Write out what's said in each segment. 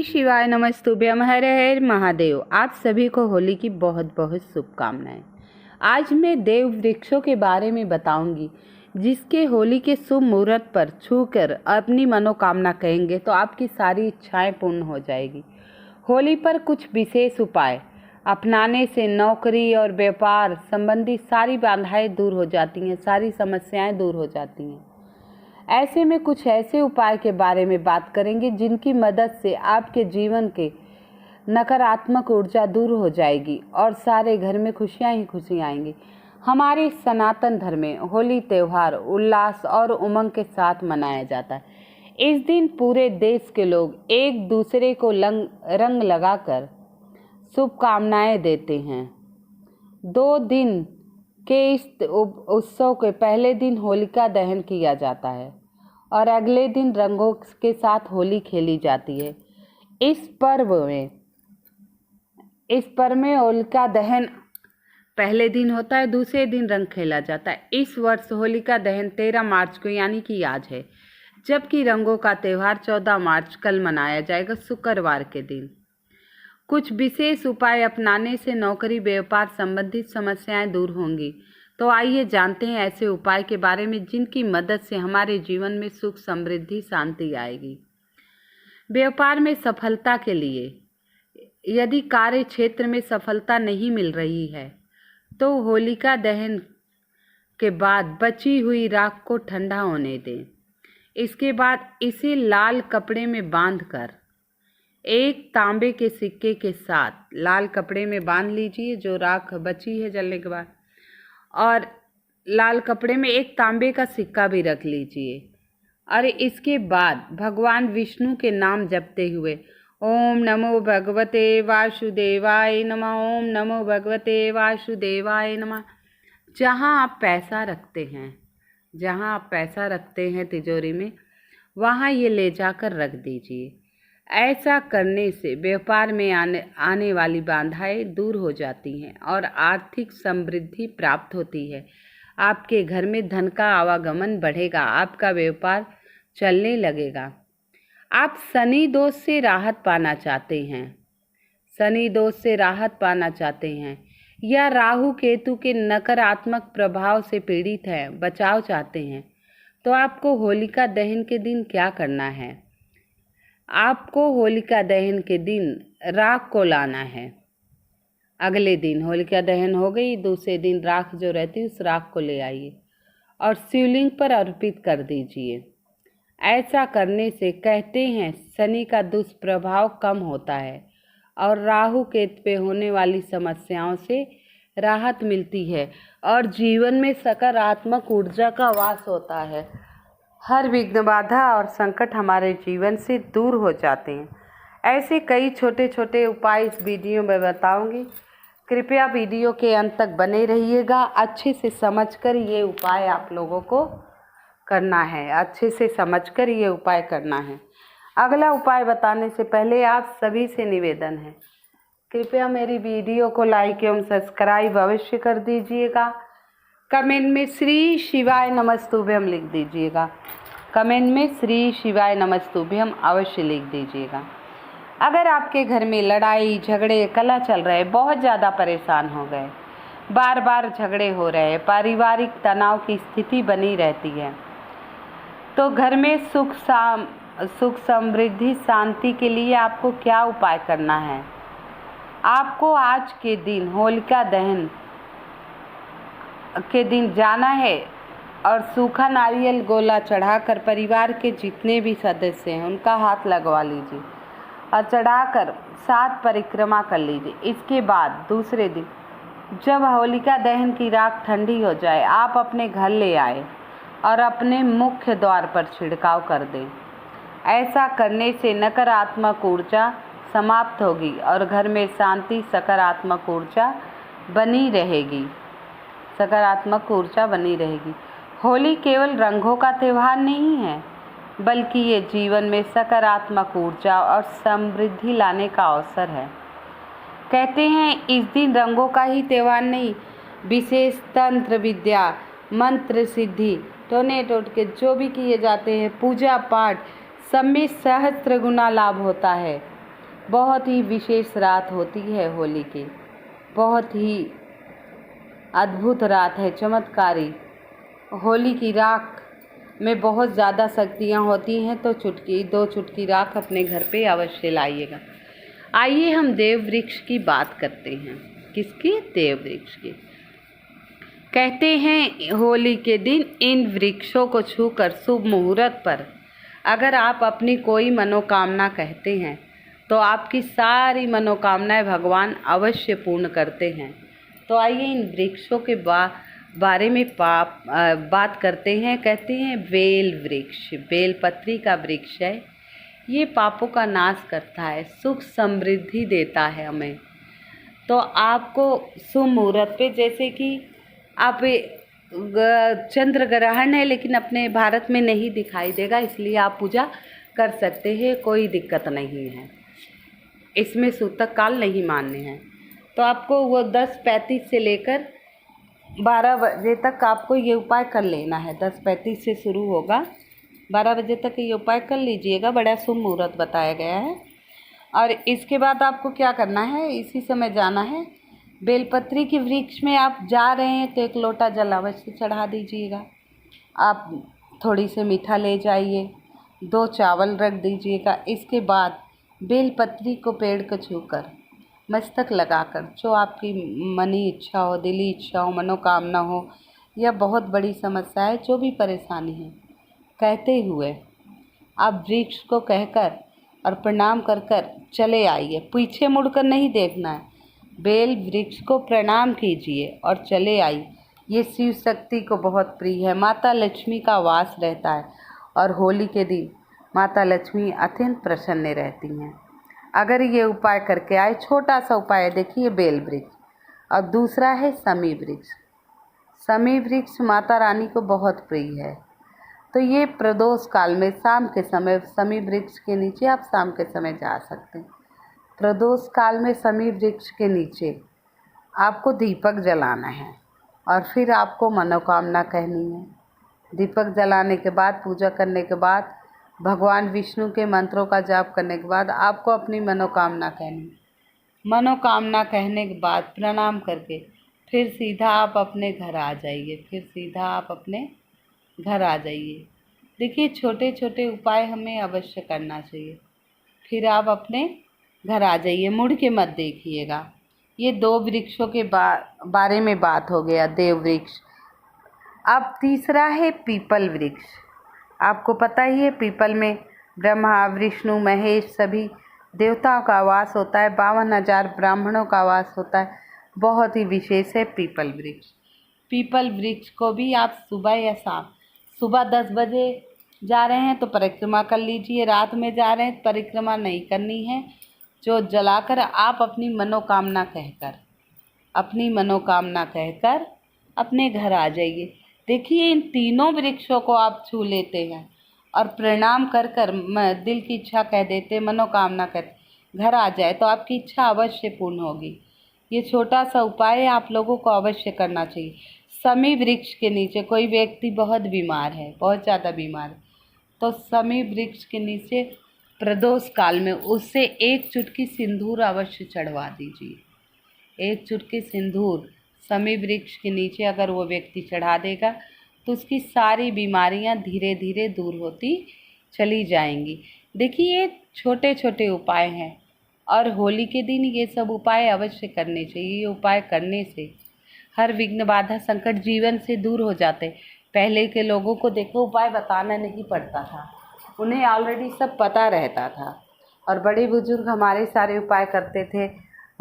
श्री शिवाय नमस्तुभ्यम हर हर महादेव। आप सभी को होली की बहुत बहुत शुभकामनाएं। आज मैं देव वृक्षों के बारे में बताऊंगी, जिसके होली के शुभ मुहूर्त पर छूकर अपनी मनोकामना कहेंगे तो आपकी सारी इच्छाएं पूर्ण हो जाएगी। होली पर कुछ विशेष उपाय अपनाने से नौकरी और व्यापार संबंधी सारी बाधाएं दूर हो जाती हैं, सारी समस्याएं दूर हो जाती हैं। ऐसे में कुछ ऐसे उपाय के बारे में बात करेंगे जिनकी मदद से आपके जीवन के नकारात्मक ऊर्जा दूर हो जाएगी और सारे घर में खुशियां ही खुशियां आएंगी। हमारे सनातन धर्म में होली त्यौहार उल्लास और उमंग के साथ मनाया जाता है। इस दिन पूरे देश के लोग एक दूसरे को रंग लगाकर शुभकामनाएं देते हैं। 2 दिन के इस उत्सव के पहले दिन होलिका दहन किया जाता है और अगले दिन रंगों के साथ होली खेली जाती है। इस पर्व में होलिका दहन पहले दिन होता है, दूसरे दिन रंग खेला जाता है। इस वर्ष होलिका दहन 13 मार्च को यानी कि आज है, जबकि रंगों का त्यौहार 14 मार्च कल मनाया जाएगा, शुक्रवार के दिन। कुछ विशेष उपाय अपनाने से नौकरी व्यापार संबंधित समस्याएं दूर होंगी। तो आइए जानते हैं ऐसे उपाय के बारे में जिनकी मदद से हमारे जीवन में सुख समृद्धि शांति आएगी। व्यापार में सफलता के लिए यदि कार्य क्षेत्र में सफलता नहीं मिल रही है तो होलिका दहन के बाद बची हुई राख को ठंडा होने दें। इसके बाद इसे लाल कपड़े में बांधकर एक तांबे के सिक्के के साथ लाल कपड़े में बांध लीजिए, जो राख बची है जलने के बाद, और लाल कपड़े में एक तांबे का सिक्का भी रख लीजिए। और इसके बाद भगवान विष्णु के नाम जपते हुए ओम नमो भगवते वासुदेवाय नमः, ओम नमो भगवते वासुदेवाय नमः, जहाँ आप पैसा रखते हैं तिजोरी में, वहाँ ये ले जाकर रख दीजिए। ऐसा करने से व्यापार में आने वाली बाधाएं दूर हो जाती हैं और आर्थिक समृद्धि प्राप्त होती है। आपके घर में धन का आवागमन बढ़ेगा, आपका व्यापार चलने लगेगा। आप शनि दोष से राहत पाना चाहते हैं या राहु केतु के नकारात्मक प्रभाव से पीड़ित हैं, बचाव चाहते हैं, तो आपको होलिका दहन के दिन क्या करना है? आपको होलिका दहन के दिन राख को लाना है। अगले दिन होलिका दहन हो गई, दूसरे दिन राख जो रहती है उस राख को ले आइए और शिवलिंग पर अर्पित कर दीजिए। ऐसा करने से कहते हैं शनि का दुष्प्रभाव कम होता है और राहु केतु पे होने वाली समस्याओं से राहत मिलती है और जीवन में सकारात्मक ऊर्जा का वास होता है। हर विघ्न बाधा और संकट हमारे जीवन से दूर हो जाते हैं। ऐसे कई छोटे छोटे उपाय इस वीडियो में बताऊंगी। कृपया वीडियो के अंत तक बने रहिएगा। अच्छे से समझकर ये उपाय आप लोगों को करना है, अगला उपाय बताने से पहले आप सभी से निवेदन है, कृपया मेरी वीडियो को लाइक एवं सब्सक्राइब अवश्य कर दीजिएगा। कमेंट में श्री शिवाय नमस्तुभ्यम लिख दीजिएगा। अवश्य लिख दीजिएगा। अगर आपके घर में लड़ाई झगड़े कलह चल रहे, बहुत ज़्यादा परेशान हो गए, बार बार झगड़े हो रहे, पारिवारिक तनाव की स्थिति बनी रहती है, तो घर में सुख समृद्धि शांति के लिए आपको क्या उपाय करना है? आपको आज के दिन होलिका दहन के दिन जाना है और सूखा नारियल गोला चढ़ाकर परिवार के जितने भी सदस्य हैं उनका हाथ लगवा लीजिए और चढ़ाकर 7 परिक्रमा कर लीजिए। इसके बाद दूसरे दिन जब होलिका दहन की राख ठंडी हो जाए, आप अपने घर ले आए और अपने मुख्य द्वार पर छिड़काव कर दें। ऐसा करने से नकारात्मक ऊर्जा समाप्त होगी और घर में शांति सकारात्मक ऊर्जा बनी रहेगी। होली केवल रंगों का त्यौहार नहीं है, बल्कि ये जीवन में सकारात्मक ऊर्जा और समृद्धि लाने का अवसर है। कहते हैं इस दिन रंगों का ही त्यौहार नहीं, विशेष तंत्र विद्या मंत्र सिद्धि टोने टोटके जो भी किए जाते हैं, पूजा पाठ सब में सहस्त्र गुना लाभ होता है। बहुत ही विशेष रात होती है होली की, बहुत ही अद्भुत रात है, चमत्कारी। होली की राख में बहुत ज़्यादा शक्तियाँ होती हैं, तो दो चुटकी राख अपने घर पे अवश्य लाइएगा। आइए हम देव वृक्ष की बात करते हैं। किसकी? देव वृक्ष की। कहते हैं होली के दिन इन वृक्षों को छूकर शुभ मुहूर्त पर अगर आप अपनी कोई मनोकामना कहते हैं तो आपकी सारी मनोकामनाएं भगवान अवश्य पूर्ण करते हैं। तो आइए इन वृक्षों के बारे में बात करते हैं। कहते हैं बेल वृक्ष, बेलपत्री का वृक्ष है। ये पापों का नाश करता है, सुख समृद्धि देता है हमें। तो आपको शुभ मुहूर्त पे, जैसे कि आप चंद्र ग्रहण है लेकिन अपने भारत में नहीं दिखाई देगा, इसलिए आप पूजा कर सकते हैं, कोई दिक्कत नहीं है। इसमें सूतक काल नहीं मान्य है। तो आपको वो 10:35 से लेकर 12 बजे तक आपको ये उपाय कर लेना है। 10:35 से शुरू होगा, 12 बजे तक ये उपाय कर लीजिएगा। बड़ा शुभ मुहूर्त बताया गया है। और इसके बाद आपको क्या करना है, इसी समय जाना है बेलपत्री के वृक्ष में। आप जा रहे हैं तो 1 लोटा जल अवश्य चढ़ा दीजिएगा। आप थोड़ी से मीठा ले जाइए, 2 चावल रख दीजिएगा। इसके बाद बेलपत्री को पेड़ को छूकर मस्तक लगाकर, जो आपकी मनी इच्छा हो, दिली इच्छा हो, मनोकामना हो, या बहुत बड़ी समस्या है, जो भी परेशानी है, कहते हुए आप वृक्ष को कहकर और प्रणाम कर कर चले आइए। पीछे मुड़कर नहीं देखना है, बेल वृक्ष को प्रणाम कीजिए और चले आइए। ये शिव शक्ति को बहुत प्रिय है, माता लक्ष्मी का वास रहता है और होली के दिन माता लक्ष्मी अत्यंत प्रसन्न रहती हैं। अगर ये उपाय करके आए, छोटा सा उपाय है, देखिए बेल वृक्ष। और दूसरा है समी वृक्ष। समी वृक्ष माता रानी को बहुत प्रिय है। तो ये प्रदोष काल में शाम के समय समी वृक्ष के नीचे आप शाम के समय जा सकते हैं। प्रदोष काल में समी वृक्ष के नीचे आपको दीपक जलाना है और फिर आपको मनोकामना कहनी है। दीपक जलाने के बाद, पूजा करने के बाद, भगवान विष्णु के मंत्रों का जाप करने के बाद आपको अपनी मनोकामना कहनी। मनोकामना कहने के बाद प्रणाम करके फिर सीधा आप अपने घर आ जाइए। देखिए, छोटे छोटे उपाय हमें अवश्य करना चाहिए। फिर आप अपने घर आ जाइए, मुड़ के मत देखिएगा। ये 2 वृक्षों के बारे में बात हो गया, देव वृक्ष। अब तीसरा है पीपल वृक्ष। आपको पता ही है, पीपल में ब्रह्मा, विष्णु, महेश सभी देवताओं का वास होता है, 52,000 ब्राह्मणों का वास होता है। बहुत ही विशेष है पीपल वृक्ष। पीपल वृक्ष को भी आप सुबह या शाम, सुबह 10 बजे जा रहे हैं तो परिक्रमा कर लीजिए, रात में जा रहे हैं तो परिक्रमा नहीं करनी है। जो जलाकर आप अपनी मनोकामना कहकर अपने घर आ जाइए। देखिए, इन तीनों वृक्षों को आप छू लेते हैं और प्रणाम कर दिल की इच्छा कह देते, मनोकामना कहते, घर आ जाए तो आपकी इच्छा अवश्य पूर्ण होगी। ये छोटा सा उपाय आप लोगों को अवश्य करना चाहिए। समी वृक्ष के नीचे कोई व्यक्ति बहुत बीमार है, बहुत ज़्यादा बीमार है, तो समी वृक्ष के नीचे प्रदोष काल में उससे 1 चुटकी सिंदूर अवश्य चढ़वा दीजिए। 1 चुटकी सिंदूर समी वृक्ष के नीचे अगर वो व्यक्ति चढ़ा देगा तो उसकी सारी बीमारियां धीरे धीरे दूर होती चली जाएंगी। देखिए, ये छोटे छोटे उपाय हैं और होली के दिन ये सब उपाय अवश्य करने चाहिए। ये उपाय करने से हर विघ्न, बाधा, संकट जीवन से दूर हो जाते। पहले के लोगों को देखो, उपाय बताना नहीं पड़ता था, उन्हें ऑलरेडी सब पता रहता था। और बड़े बुजुर्ग हमारे सारे उपाय करते थे।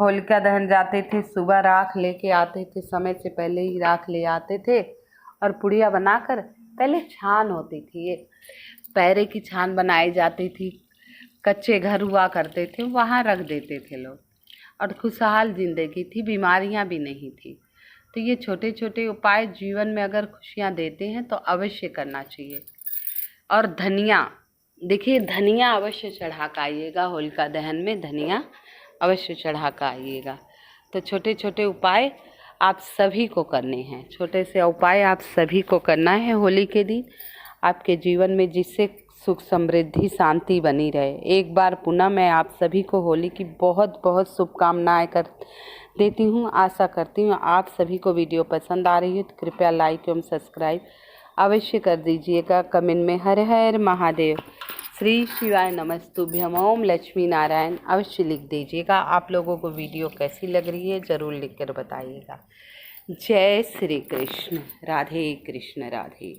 होलिका दहन जाते थे, सुबह राख लेके आते थे, समय से पहले ही राख ले आते थे और पुड़िया बनाकर, पहले छान होती थी, ये पैरे की छान बनाई जाती थी, कच्चे घर हुआ करते थे, वहाँ रख देते थे लोग और खुशहाल जिंदगी थी, बीमारियाँ भी नहीं थी। तो ये छोटे छोटे उपाय जीवन में अगर खुशियाँ देते हैं तो अवश्य करना चाहिए। और धनिया, देखिए धनिया अवश्य चढ़ा कर आइएगा, होलिका दहन में धनिया अवश्य चढ़ा कर आइएगा। तो छोटे छोटे उपाय आप सभी को करने हैं, छोटे से उपाय आप सभी को करना है होली के दिन आपके जीवन में, जिससे सुख समृद्धि शांति बनी रहे। एक बार पुनः मैं आप सभी को होली की बहुत बहुत शुभकामनाएं कर देती हूँ। आशा करती हूँ आप सभी को वीडियो पसंद आ रही है तो कृपया लाइक एवं सब्सक्राइब अवश्य कर दीजिएगा। कमेंट में हर हर महादेव, श्री शिवाय नमस्तुभ्यम, ओम लक्ष्मी नारायण अवश्य लिख दीजिएगा। आप लोगों को वीडियो कैसी लग रही है ज़रूर लिख कर बताइएगा। जय श्री कृष्ण। राधे कृष्ण राधे।